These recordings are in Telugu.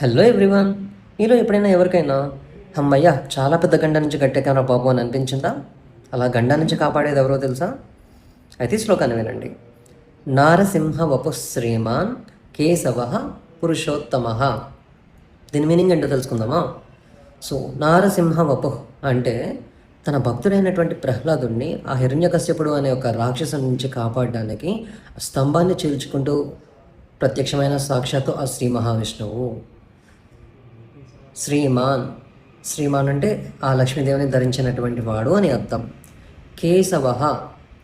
Hello everyone. మీలో ఎప్పుడైనా ఎవరికైనా అమ్మయ్య చాలా పెద్ద గండ నుంచి కట్టెకారా బాబు అని అనిపించిందా? అలా గండ నుంచి కాపాడేది ఎవరో తెలుసా? అయితే ఈ శ్లోకాన్ని వినండి. నారసింహ వపు శ్రీమాన్ కేశవ పురుషోత్తమ. దీని మీనింగ్ ఏంటో తెలుసుకుందామా? సో నారసింహ వపు అంటే తన భక్తుడైనటువంటి ప్రహ్లాదుడిని ఆ హిరణ్యకశ్యపుడు అనే ఒక రాక్షసు నుంచి కాపాడడానికి ఆ స్తంభాన్ని చీల్చుకుంటూ ప్రత్యక్షమైన సాక్షాత్తు ఆ శ్రీ మహావిష్ణువు. శ్రీమాన్, శ్రీమాన్ అంటే ఆ లక్ష్మీదేవిని ధరించినటువంటి వాడు అని అర్థం. కేశవ,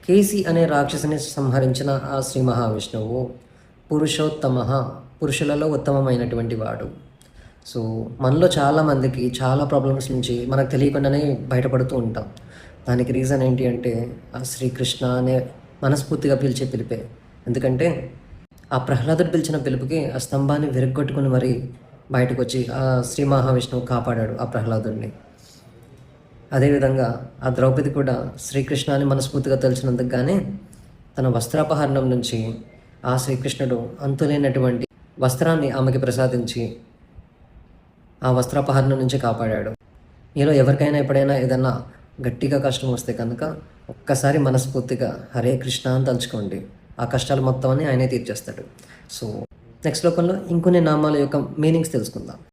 కేసి అనే రాక్షసుని సంహరించిన ఆ శ్రీ మహావిష్ణువు. పురుషోత్తమ, పురుషులలో ఉత్తమమైనటువంటి వాడు. సో మనలో చాలామందికి చాలా ప్రాబ్లమ్స్ నుంచి మనకు తెలియకుండానే బయటపడుతూ ఉంటాం. దానికి రీజన్ ఏంటి అంటే ఆ శ్రీకృష్ణ అనే మనస్ఫూర్తిగా పిలిచే పిలిపే. ఎందుకంటే ఆ ప్రహ్లాదుడు పిలిచిన పిలుపుకి ఆ స్తంభాన్ని విరగ్గొట్టుకుని మరీ బయటకు వచ్చి ఆ శ్రీ మహావిష్ణువు కాపాడాడు ఆ ప్రహ్లాదుడిని. అదేవిధంగా ఆ ద్రౌపది కూడా శ్రీకృష్ణ అని మనస్ఫూర్తిగా తెలిసినందుకు కానీ తన వస్త్రాపహరణం నుంచి ఆ శ్రీకృష్ణుడు అంతులేనటువంటి వస్త్రాన్ని ఆమెకి ప్రసాదించి ఆ వస్త్రాపహరణం నుంచి కాపాడాడు. మీలో ఎవరికైనా ఎప్పుడైనా ఏదన్నా గట్టిగా కష్టం వస్తే కనుక ఒక్కసారి మనస్ఫూర్తిగా హరే కృష్ణ అని తలుచుకోండి. ఆ కష్టాలు మొత్తాన్ని ఆయనే తీర్చేస్తాడు. సో నెక్స్ట్ శ్లోకంలో ఇంకొన్ని నామాల యొక్క మీనింగ్స్ తెలుసుకుందాం.